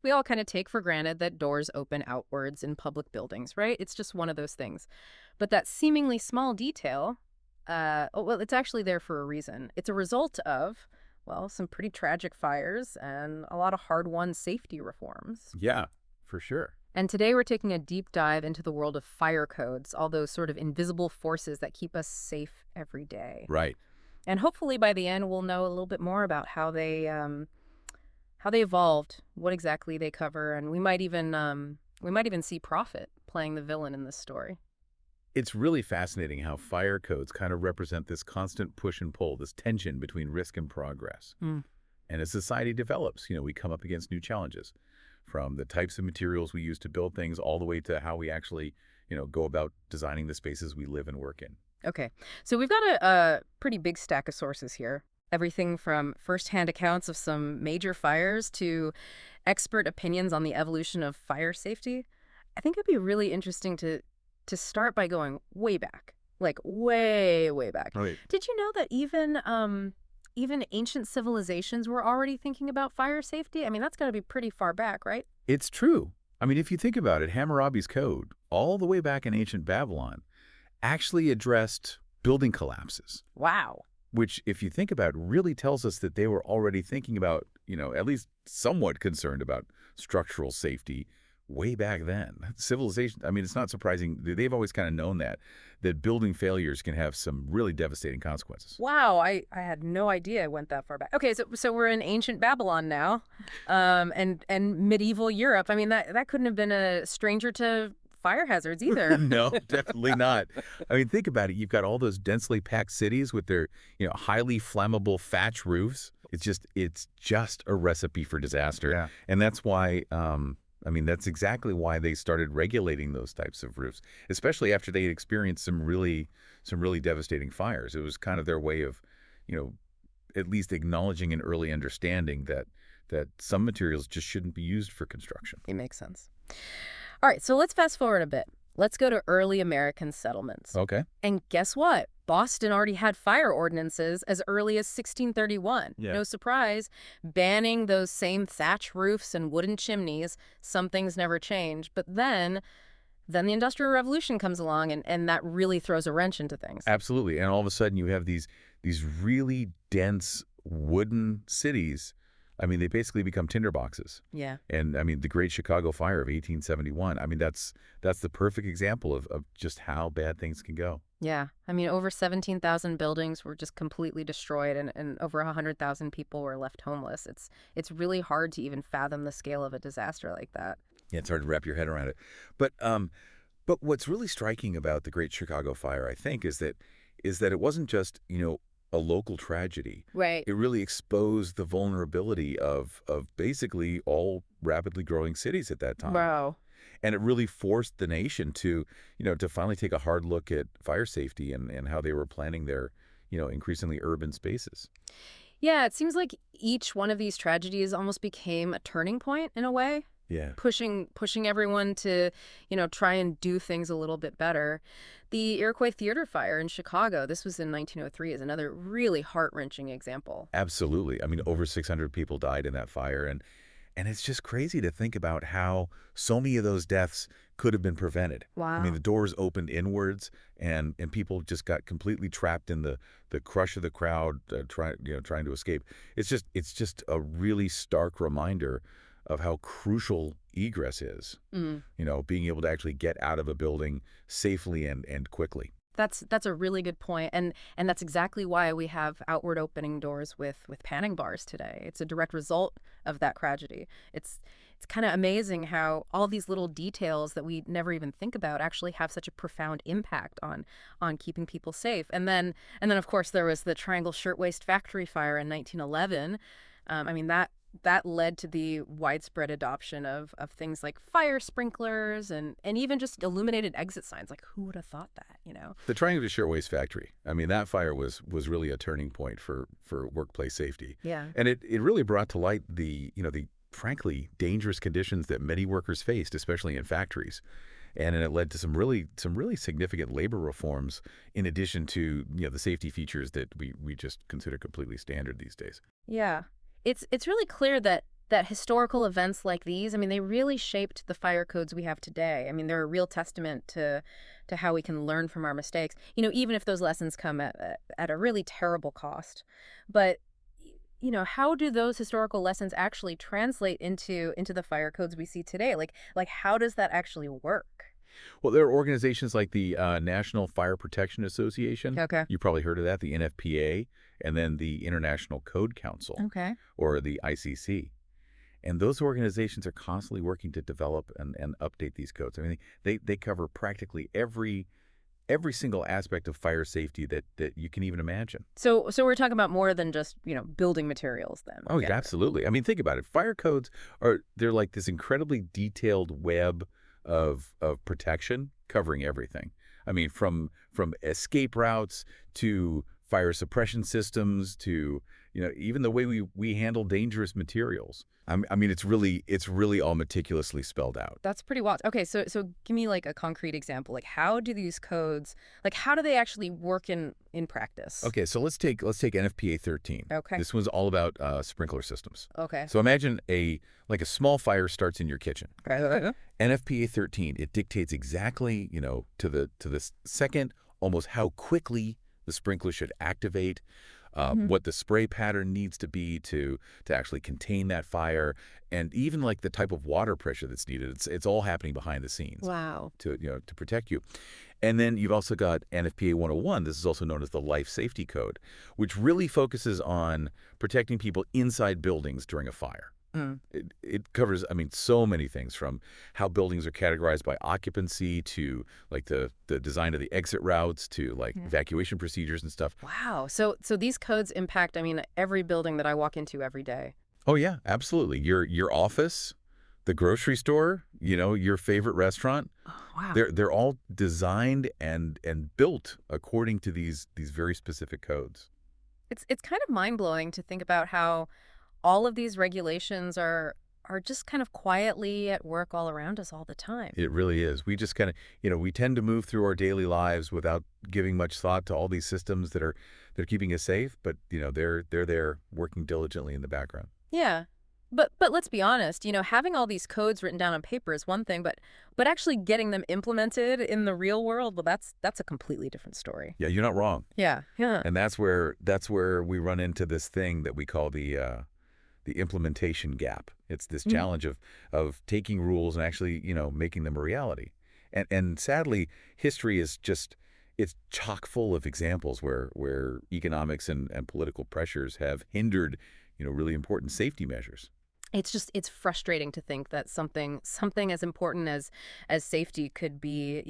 We all kind of take for granted that doors open outwards in public buildings, right? It's just one of those things. But that seemingly small detail, oh, well, it's actually there for a reason. It's a result of, well, some pretty tragic fires and a lot of hard-won safety reforms. Yeah, for sure. And today we're taking a deep dive into the world of fire codes, all those sort of invisible forces that keep us safe every day. Right. And hopefully by the end we'll know a little bit more about how they evolved, what exactly they cover, and we might even see Prophet playing the villain in this story. It's really fascinating how fire codes kind of represent this constant push and pull, this tension between risk and progress. Hmm. And as society develops, we come up against new challenges, from the types of materials we use to build things all the way to how we actually, go about designing the spaces we live and work in. Okay, so we've got a pretty big stack of sources here. Everything from firsthand accounts of some major fires to expert opinions on the evolution of fire safety. I think it'd be really interesting to start by going way back, like way, way back. Right. Did you know that even ancient civilizations were already thinking about fire safety? I mean, that's got to be pretty far back, right? It's true. I mean, if you think about it, Hammurabi's code, all the way back in ancient Babylon, actually addressed building collapses, Wow. which, if you think about, really tells us that they were already thinking about, at least somewhat concerned about structural safety way back then. Civilization, I mean, it's not surprising. They've always kind of known that building failures can have some really devastating consequences. Wow, I had no idea it went that far back. Okay, so we're in ancient Babylon now, and medieval Europe. I mean, that couldn't have been a stranger to fire hazards either. No, definitely not. I mean, think about it. You've got all those densely packed cities with their, highly flammable thatch roofs. It's just a recipe for disaster. Yeah. And that's why, that's exactly why they started regulating those types of roofs, especially after they had experienced some really devastating fires. It was kind of their way of, at least acknowledging an early understanding that some materials just shouldn't be used for construction. It makes sense. All right, so let's fast forward a bit. Let's go to early American settlements. Okay. And guess what? Boston already had fire ordinances as early as 1631. Yeah. No surprise, banning those same thatch roofs and wooden chimneys. Some things never change. But then the Industrial Revolution comes along, and that really throws a wrench into things. Absolutely. And all of a sudden you have these really dense wooden cities. I mean, they basically become tinderboxes. Yeah. And I mean, the Great Chicago Fire of 1871, I mean, that's the perfect example of just how bad things can go. Yeah. I mean, over 17,000 buildings were just completely destroyed, and over 100,000 people were left homeless. It's really hard to even fathom the scale of a disaster like that. Yeah, it's hard to wrap your head around it. But what's really striking about the Great Chicago Fire, I think, is that it wasn't just, a local tragedy. Right. It really exposed the vulnerability of basically all rapidly growing cities at that time. Wow. And it really forced the nation to, to finally take a hard look at fire safety and how they were planning their, increasingly urban spaces. Yeah, it seems like each one of these tragedies almost became a turning point in a way. Yeah. Pushing everyone to, try and do things a little bit better. The Iroquois Theater Fire in Chicago, this was in 1903, is another really heart-wrenching example. Absolutely. I mean, over 600 people died in that fire. And it's just crazy to think about how so many of those deaths could have been prevented. Wow. I mean, the doors opened inwards, and people just got completely trapped in the crush of the crowd, trying to escape. It's just a really stark reminder of how crucial egress is. Mm. Being able to actually get out of a building safely and quickly. That's a really good point, and that's exactly why we have outward opening doors with panning bars today. It's a direct result of that tragedy. It's kind of amazing how all these little details that we never even think about actually have such a profound impact on keeping people safe. And then of course there was the Triangle Shirtwaist Factory Fire in 1911. I mean that led to the widespread adoption of things like fire sprinklers and even just illuminated exit signs. Like, who would have thought that, The Triangle Shirtwaist Factory, I mean, that fire was really a turning point for workplace safety. Yeah. And it really brought to light the frankly dangerous conditions that many workers faced, especially in factories. And it led to some really significant labor reforms in addition to, the safety features that we just consider completely standard these days. Yeah. It's really clear that that historical events like these, I mean, they really shaped the fire codes we have today. I mean, they're a real testament to how we can learn from our mistakes. Even if those lessons come at a really terrible cost. But how do those historical lessons actually translate into the fire codes we see today? Like how does that actually work? Well, there are organizations like the National Fire Protection Association. Okay. You probably heard of that, the NFPA, and then the International Code Council, Okay. or the ICC. And those organizations are constantly working to develop and update these codes. I mean, they cover practically every single aspect of fire safety that you can even imagine. So we're talking about more than just, building materials then. Oh, Yeah. yeah, absolutely. I mean, think about it. Fire codes they're like this incredibly detailed web of protection covering everything. I mean, from escape routes to fire suppression systems to, even the way we handle dangerous materials. I mean, it's really all meticulously spelled out. That's pretty wild. Okay, so give me like a concrete example. Like how do these codes, like how do they actually work in practice? Okay, so let's take NFPA 13. Okay. This one's all about sprinkler systems. Okay. So imagine a small fire starts in your kitchen. Okay. NFPA 13, it dictates exactly, to the second, almost how quickly the sprinkler should activate, what the spray pattern needs to be to actually contain that fire, and even like the type of water pressure that's needed. It's all happening behind the scenes Wow. to protect you. And then you've also got NFPA 101. This is also known as the Life Safety Code, which really focuses on protecting people inside buildings during a fire. Mm. It covers, I mean, so many things, from how buildings are categorized by occupancy to like the design of the exit routes to like Yeah. evacuation procedures and stuff. Wow. So these codes impact, I mean, every building that I walk into every day. Oh yeah, absolutely. Your office, the grocery store, your favorite restaurant, Oh, wow. they're all designed and built according to these very specific codes. It's kind of mind-blowing to think about how all of these regulations are just kind of quietly at work all around us all the time. It really is. We just kind of, we tend to move through our daily lives without giving much thought to all these systems that are keeping us safe, but they're there working diligently in the background. Yeah. But let's be honest, having all these codes written down on paper is one thing, but actually getting them implemented in the real world, well, that's a completely different story. Yeah, you're not wrong. Yeah. Yeah. And that's where we run into this thing that we call the implementation gap. It's this Mm. challenge of taking rules and actually, making them a reality. And sadly, history is just it's chock full of examples where economics and political pressures have hindered, really important safety measures. It's frustrating to think that something as important as safety could be,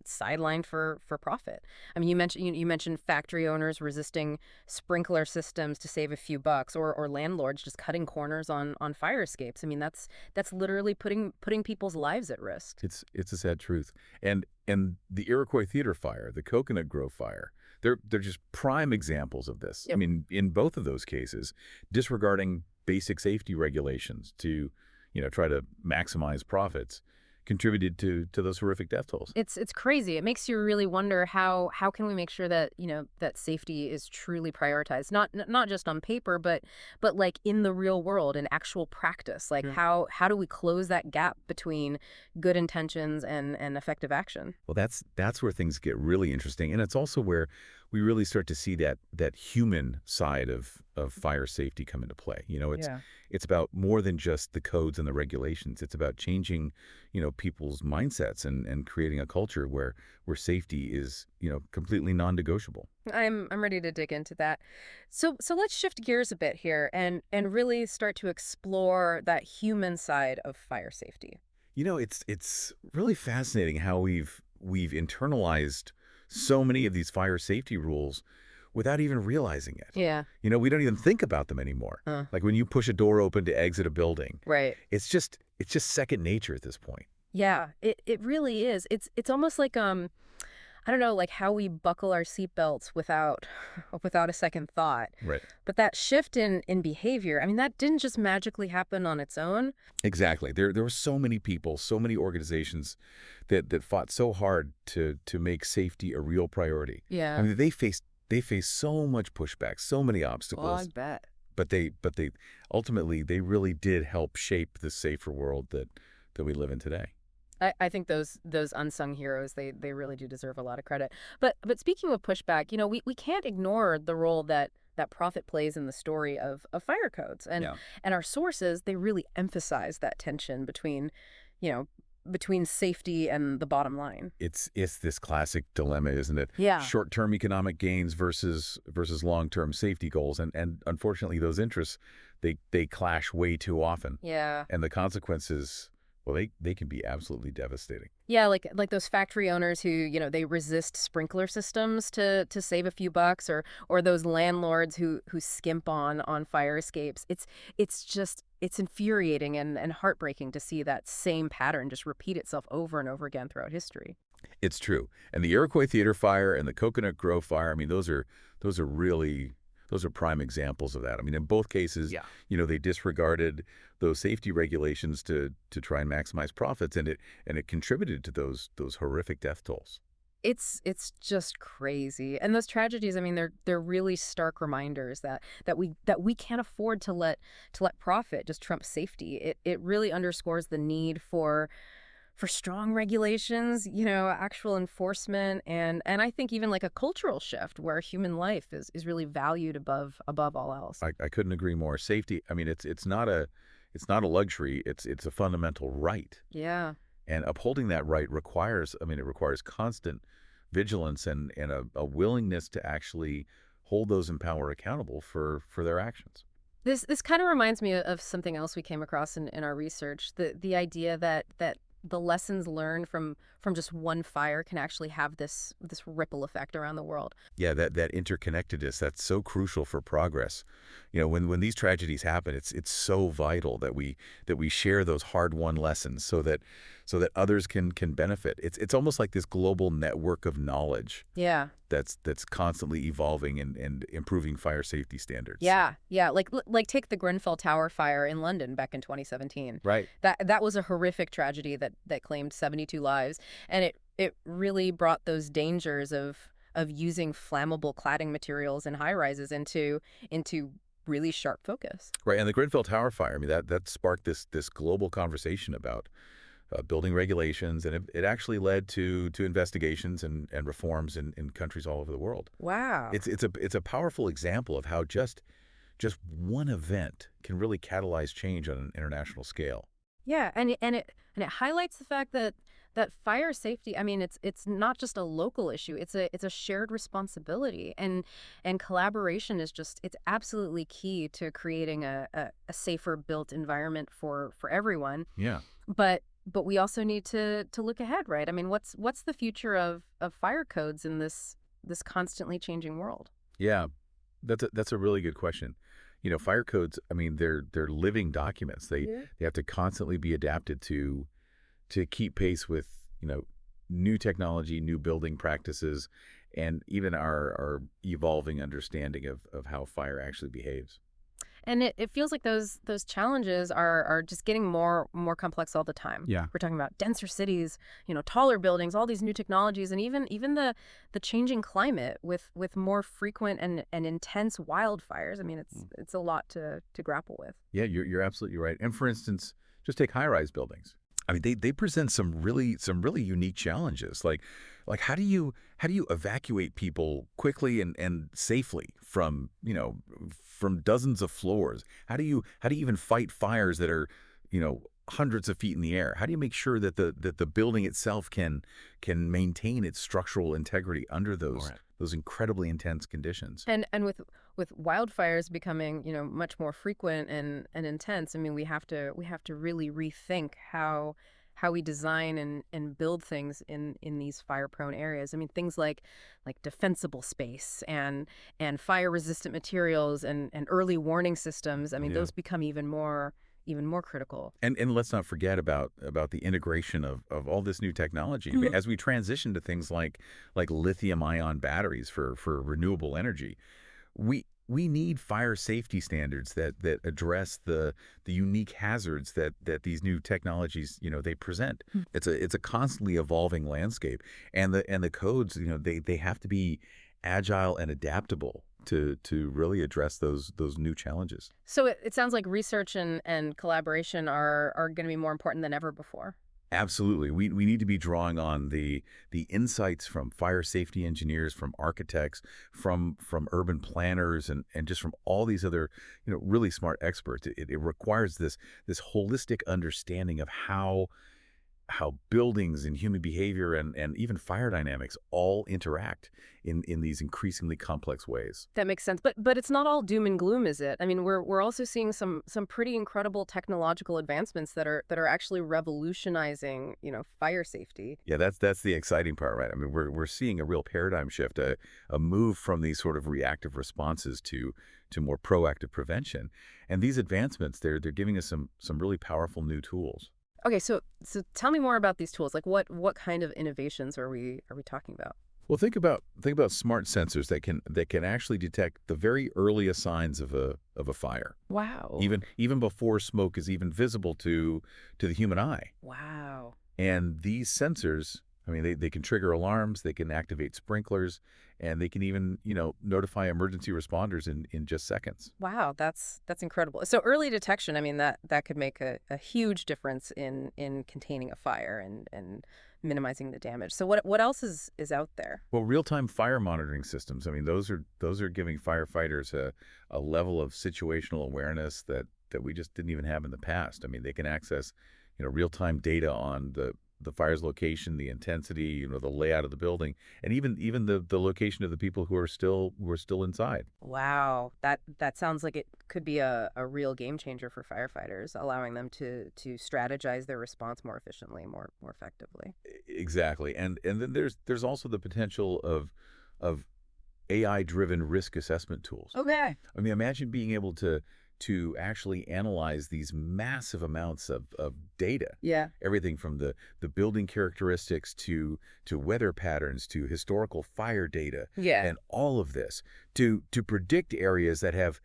sidelined for profit. I mean, you mentioned factory owners resisting sprinkler systems to save a few bucks, or landlords just cutting corners on fire escapes. I mean, that's literally putting people's lives at risk. It's a sad truth. And the Iroquois Theater fire, the Coconut Grove fire, they're just prime examples of this. I Yep. mean, in both of those cases, disregarding basic safety regulations to, try to maximize profits contributed to those horrific death tolls. It's crazy. It makes you really wonder how can we make sure that that safety is truly prioritized, not just on paper, but like in the real world, in actual practice. Like Yeah. how do we close that gap between good intentions and effective action? Well, that's where things get really interesting, and it's also where we really start to see that human side of fire safety come into play. Yeah. It's about more than just the codes and the regulations. It's about changing, people's mindsets and creating a culture where safety is, completely non-negotiable. I'm ready to dig into that. So let's shift gears a bit here and really start to explore that human side of fire safety. It's really fascinating how we've internalized so many of these fire safety rules without even realizing it. Yeah. We don't even think about them anymore. Like when you push a door open to exit a building, Right. it's just second nature at this point. Yeah, it really is. It's almost like I don't know, like how we buckle our seatbelts without without a second thought. Right. But that shift in behavior, I mean, that didn't just magically happen on its own. Exactly. There were so many people, so many organizations that fought so hard to make safety a real priority. I Yeah. mean, they faced so much pushback, so many Well, I obstacles. bet. But they ultimately they really did help shape the safer world that we live in today. I think those unsung heroes, they really do deserve a lot of credit. But speaking of pushback, we can't ignore the role that profit plays in the story of fire codes. Yeah. And our sources, they really emphasize that tension you know, between safety and the bottom line. It's this classic dilemma, isn't it? Yeah. Short-term economic gains versus long-term safety goals, and unfortunately, those interests they clash way too often, Yeah. and the consequences, well, they can be absolutely devastating. Yeah, like those factory owners who, they resist sprinkler systems to save a few bucks, or those landlords who skimp on fire escapes. It's infuriating and heartbreaking to see that same pattern just repeat itself over and over again throughout history. It's true, and the Iroquois Theater fire and the Coconut Grove fire. I mean, those are prime examples of that. I mean, in both cases, Yeah. they disregarded those safety regulations to try and maximize profits, and it contributed to those horrific death tolls. It's just crazy. And those tragedies, I mean, they're really stark reminders that we can't afford to let profit just trump safety. It really underscores the need for strong regulations, actual enforcement, and I think even like a cultural shift where human life is really valued above all else. I couldn't agree more. Safety, I mean, it's not a luxury. It's a fundamental right, Yeah. and upholding that right requires constant vigilance and a willingness to actually hold those in power accountable for their actions. This kind of reminds me of something else we came across in our research, the idea that the lessons learned from just one fire can actually have this ripple effect around the world. Yeah, that interconnectedness, that's so crucial for progress. When these tragedies happen, it's so vital that we share those hard-won lessons so that others can benefit. It's almost like this global network of knowledge Yeah. that's constantly evolving and improving fire safety standards. Yeah, yeah, like take the Grenfell Tower fire in London back in 2017. Right. That was a horrific tragedy that claimed 72 lives, and it really brought those dangers of using flammable cladding materials in high rises into really sharp focus. Right, and the Grenfell Tower fire, I mean, that sparked this global conversation about building regulations, and it actually led to investigations and reforms in countries all over the world. Wow. It's a powerful example of how just one event can really catalyze change on an international scale. Yeah, and it highlights the fact that fire safety, I mean, it's not just a local issue. It's a shared responsibility, and collaboration is just it's absolutely key to creating a safer built environment for everyone. Yeah. But we also need to look ahead, right? I mean, what's the future of fire codes in this constantly changing world? Yeah, that's a really good question. Fire codes, I mean, they're living documents. They Yeah. they have to constantly be adapted to keep pace with, new technology, new building practices, and even our evolving understanding of how fire actually behaves. And it feels like those challenges are just getting more complex all the time. Yeah. We're talking about denser cities, taller buildings, all these new technologies, and even the changing climate with more frequent and intense wildfires. I mean, it's a lot to grapple with. Yeah, you're absolutely right. And for instance, just take high-rise buildings. I mean, they present some really unique challenges. Like how do you evacuate people quickly and safely from dozens of floors? How do you even fight fires that are, hundreds of feet in the air? How do you make sure that the building itself can maintain its structural integrity under those Right. those incredibly intense conditions? And with wildfires becoming, much more frequent and intense, I mean, we have to really rethink how we design and build things in these fire-prone areas. I mean, things like defensible space and fire-resistant materials and early warning systems. I mean, Yeah. those become even more critical. And let's not forget about the integration of all this new technology. I mean, as we transition to things like lithium ion batteries for renewable energy, we need fire safety standards that address the unique hazards that these new technologies, they present. Mm. It's a constantly evolving landscape, and the codes, they have to be agile and adaptable to really address those new challenges. So it sounds like research and collaboration are going to be more important than ever before. Absolutely. We need to be drawing on the insights from fire safety engineers, from architects, from urban planners, and just from all these other, really smart experts. It requires this holistic understanding of how buildings and human behavior and even fire dynamics all interact in these increasingly complex ways. That makes sense. But it's not all doom and gloom, is it? I mean, we're also seeing some pretty incredible technological advancements that are actually revolutionizing, fire safety. Yeah, that's the exciting part, right? I mean, we're seeing a real paradigm shift, a move from these sort of reactive responses to more proactive prevention. And these advancements, they're giving us some really powerful new tools. Okay, so tell me more about these tools. Like what kind of innovations are we talking about? Well, think about smart sensors that can actually detect the very earliest signs of a fire, Wow. even before smoke is even visible to the human eye. Wow. And these sensors, I mean, they can trigger alarms, they can activate sprinklers, and they can even, notify emergency responders in just seconds. Wow, that's incredible. So early detection, I mean that could make a huge difference in containing a fire and minimizing the damage. So what else is out there? Well, real-time fire monitoring systems, I mean, those are giving firefighters a level of situational awareness that we just didn't even have in the past. I mean, they can access, real-time data on the fire's location, the intensity, the layout of the building, and even the location of the people who are still inside. Wow, that sounds like it could be a real game changer for firefighters, allowing them to strategize their response more efficiently, more effectively. Exactly. And then there's also the potential of AI-driven risk assessment tools. Okay. I mean, imagine being able to actually analyze these massive amounts of data, Yeah. everything from the building characteristics to weather patterns to historical fire data, Yeah. and all of this to predict areas that have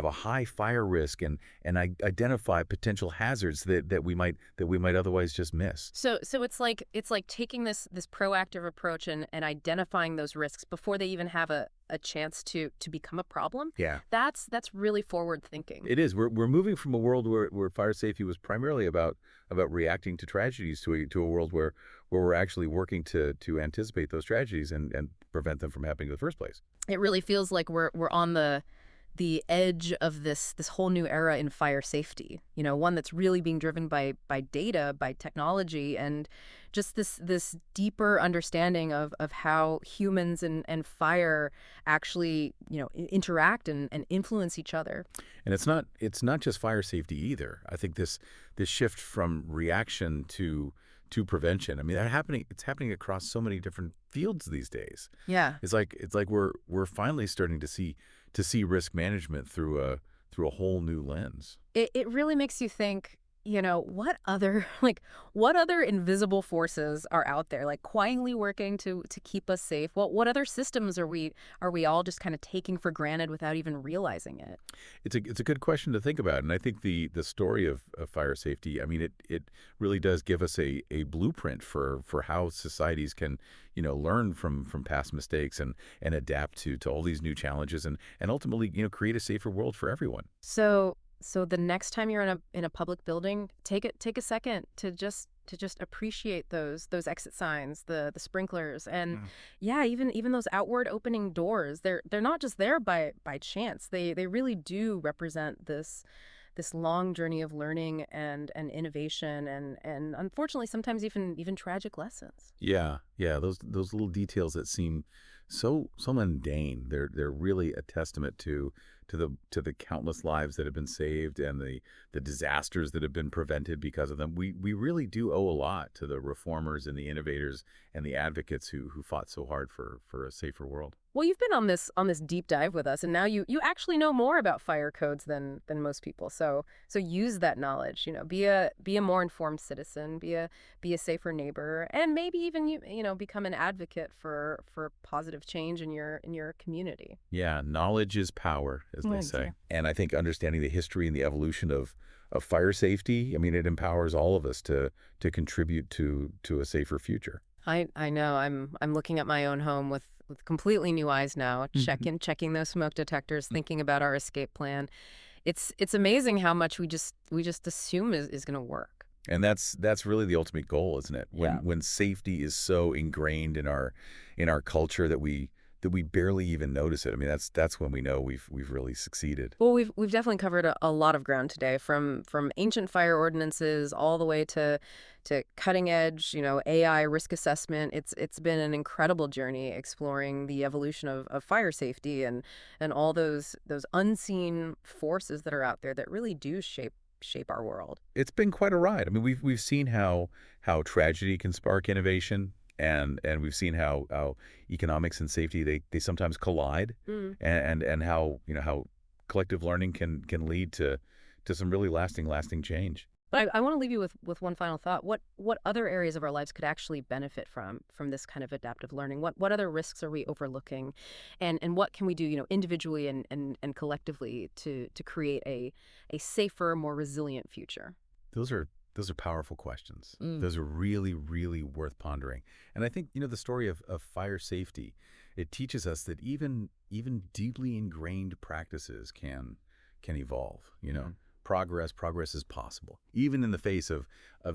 a high fire risk and identify potential hazards that we might otherwise just miss. So it's like taking this proactive approach and identifying those risks before they even have a chance to become a problem. Yeah. That's really forward thinking. It is. We're moving from a world where fire safety was primarily about reacting to tragedies to a world where we're actually working to anticipate those tragedies and prevent them from happening in the first place. It really feels like we're on the edge of this whole new era in fire safety. One that's really being driven by data, by technology, and just this deeper understanding of how humans and fire actually, interact and influence each other. And it's not just fire safety either. I think this shift from reaction to prevention. I mean, it's happening across so many different fields these days. Yeah. It's like we're finally starting to see risk management through a whole new lens. It really makes you think, what other what other invisible forces are out there, like quietly working to keep us safe? What other systems are we all just kind of taking for granted without even realizing it? It's a good question to think about, and I think the story of fire safety. I mean, it really does give us a blueprint for how societies can learn from past mistakes and adapt to all these new challenges and ultimately create a safer world for everyone. So the next time you're in a public building, take a second to just appreciate those exit signs, the sprinklers, and yeah, even those outward opening doors. They're not just there by chance. They really do represent this long journey of learning and innovation and unfortunately sometimes even tragic lessons. Yeah, yeah, those little details that seem so mundane. They're really a testament to the countless lives that have been saved and the disasters that have been prevented because of them. We really do owe a lot to the reformers and the innovators and the advocates who fought so hard for a safer world. Well, you've been on this deep dive with us, and now you actually know more about fire codes than most people. So use that knowledge. Be a more informed citizen, be a safer neighbor, and maybe even become an advocate for positive change in your community. Yeah, knowledge is power, as they Thank say. you. And I think understanding the history and the evolution of fire safety, I mean, it empowers all of us to contribute to a safer future. I know I'm looking at my own home with completely new eyes now, checking those smoke detectors, thinking about our escape plan. It's amazing how much we just assume is going to work. And that's really the ultimate goal, isn't it? Yeah. When safety is so ingrained in our culture that we barely even notice it. I mean, that's when we know we've really succeeded. Well, we've definitely covered a lot of ground today, from ancient fire ordinances all the way to cutting edge, AI risk assessment. It's been an incredible journey exploring the evolution of fire safety and all those unseen forces that are out there that really do shape our world. It's been quite a ride. I mean, we've seen how tragedy can spark innovation, and we've seen how economics and safety they sometimes collide, Mm. and how how collective learning can lead to some really lasting change. But I want to leave you with one final thought. What other areas of our lives could actually benefit from this kind of adaptive learning? What other risks are we overlooking, and what can we do, individually and collectively to create a safer, more resilient future? Those are those are powerful questions. Mm. Those are really worth pondering. And I think the story of fire safety, it teaches us that even deeply ingrained practices can evolve. Mhm. Progress is possible, even in the face of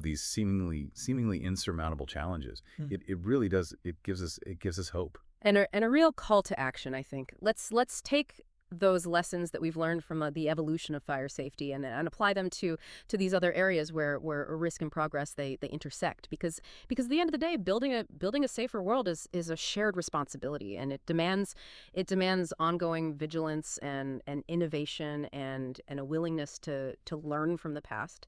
these seemingly insurmountable challenges. It really does. It gives us hope. And a real call to action, I think. Let's take those lessons that we've learned from the evolution of fire safety and apply them to these other areas where risk and progress they intersect, because at the end of the day, building a safer world is a shared responsibility, and it demands ongoing vigilance and innovation and a willingness to learn from the past.